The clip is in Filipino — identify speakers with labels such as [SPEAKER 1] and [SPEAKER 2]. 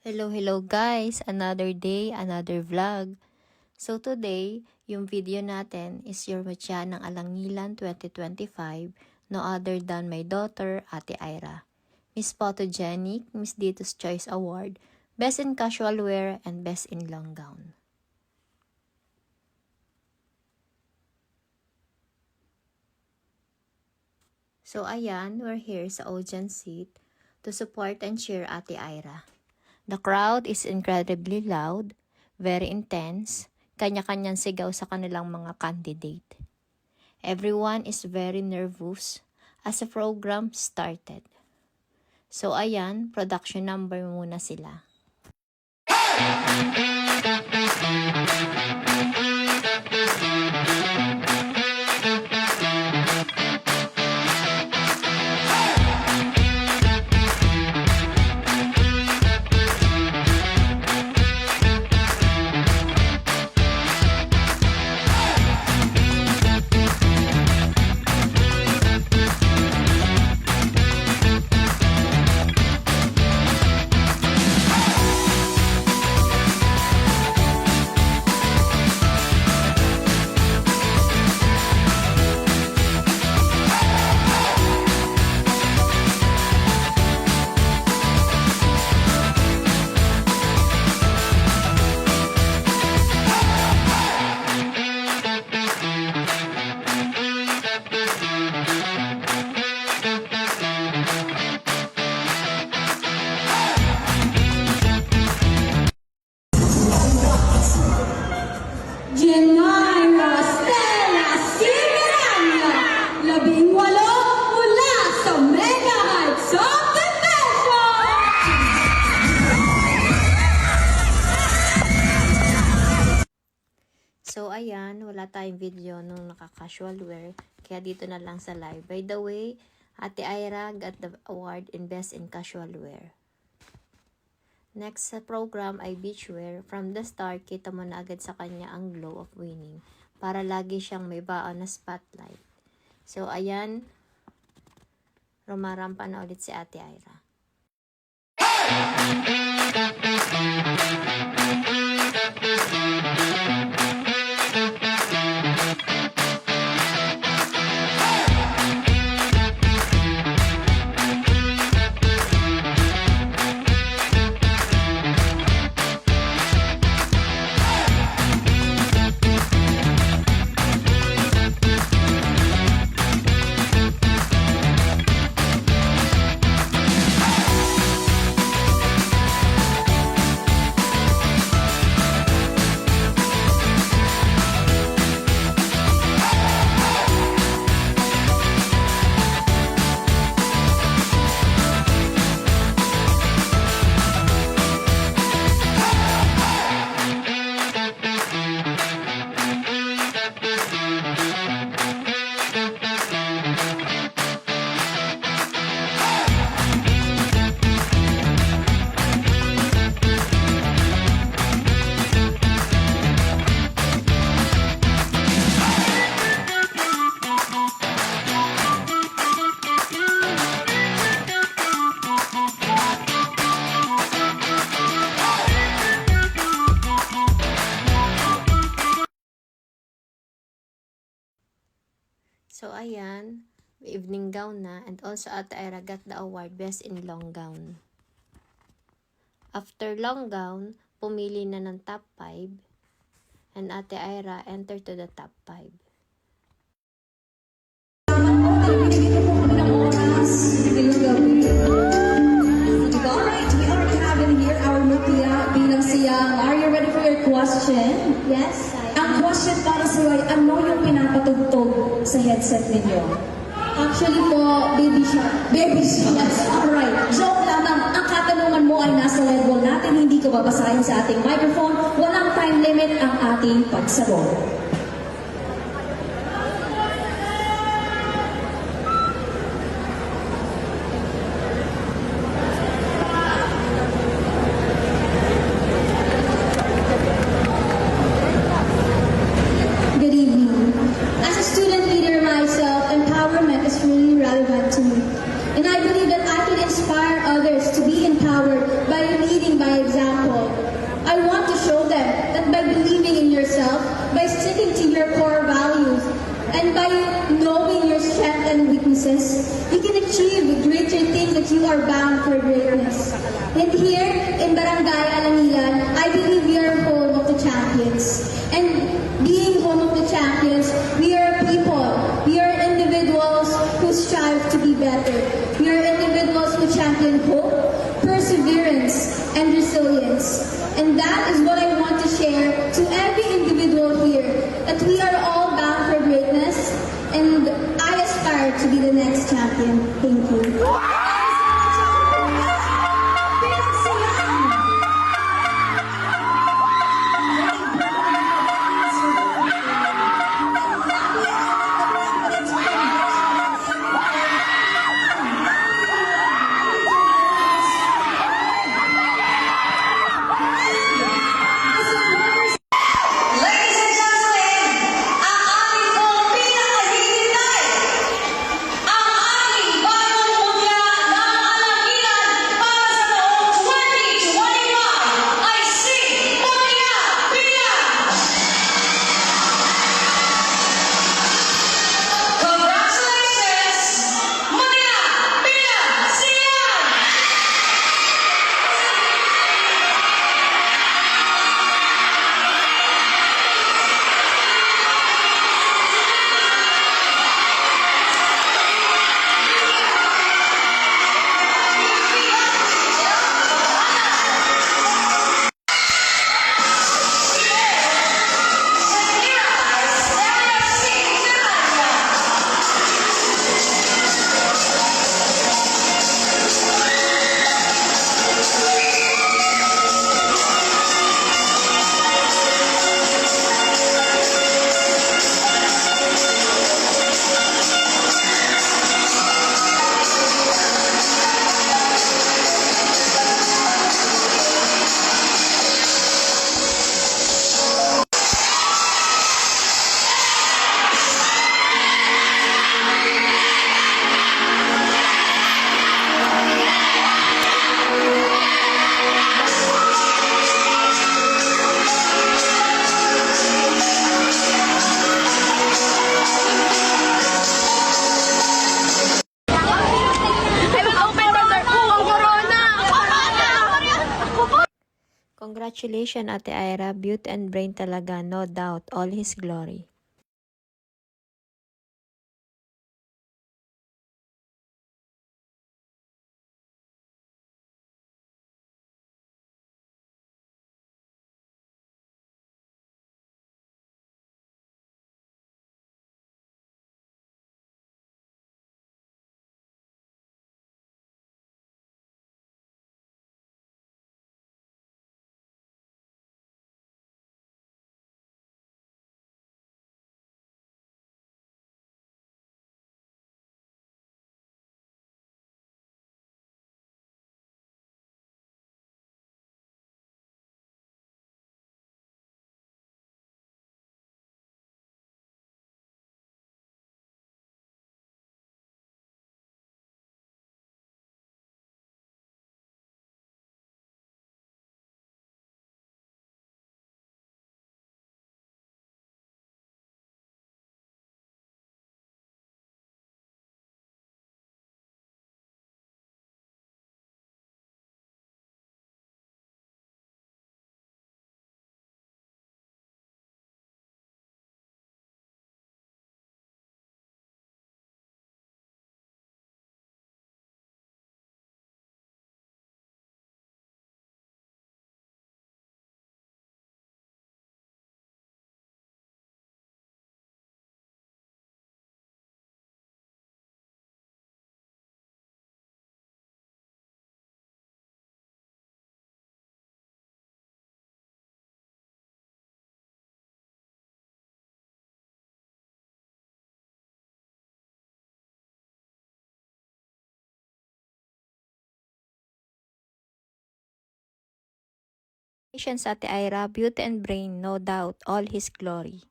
[SPEAKER 1] Hello guys! Another day, another vlog. So today, yung video natin is Your Mutya ng Alangilan 2025, no other than my daughter, Ate Ira. Miss Photogenic, Miss Dito's Choice Award, Best in Casual Wear, and Best in Long Gown. So ayan, we're here sa audience seat to support and cheer Ate Ira. The crowd is incredibly loud, very intense, kanya-kanyang sigaw sa kanilang mga candidate. Everyone is very nervous as the program started. So ayan, production number muna sila. So, ayan, wala tayong video nung naka-casual wear. Kaya dito na lang sa live. By the way, Ate Ira got the award in Best in Casual Wear. Next sa program ay beachwear. From the start, kita mo na agad sa kanya ang glow of winning. Para lagi siyang may baon na spotlight. So, ayan, rumarampa na ulit si Ate Ira. So, ayan, evening gown na, and also Ate Ira got the award Best in Long Gown. After long gown, pumili na ng top 5, and Ate Ira entered to the top 5.
[SPEAKER 2] Alright, we already have in here our Mutya bilang siyang. Are you ready for your question?
[SPEAKER 3] Yes,
[SPEAKER 2] Ang question para sa iyo ay ano yung pinapatugtog sa headset ninyo?
[SPEAKER 3] actually po, baby shark.
[SPEAKER 2] Baby shots. Alright. Joke lamang. Ang katanungan mo ay nasa level natin. Hindi ko babasahin sa ating microphone. Walang time limit ang ating pagsagot.
[SPEAKER 3] Good evening. As a student leader myself, empowerment is really relevant to me. And I believe that I can inspire others to be empowered by leading by example. achieve greater things, that you are bound for greatness. And here in Barangay Alangilan, I believe we are home of the champions. And being home of the champions, we are people. We are individuals who strive to be better. We are individuals who champion hope, perseverance, and resilience. And that is what I want to share to every individual here, that we are all bound for greatness, and I aspire to be the next champion. Thank you.
[SPEAKER 4] Ladies and gentlemen, ang aming pong pinakahihintay, ang aming bagong mutya ng Alangilan para sa taong 2025 ay si Mutya Pina! Congratulations, Mutya Pina! Siyan!
[SPEAKER 1] Congratulations, Ate Ira. Beauty and brain talaga, no doubt. All His glory. Congratulations, Ate Ira. Beauty and brain, no doubt. All His glory.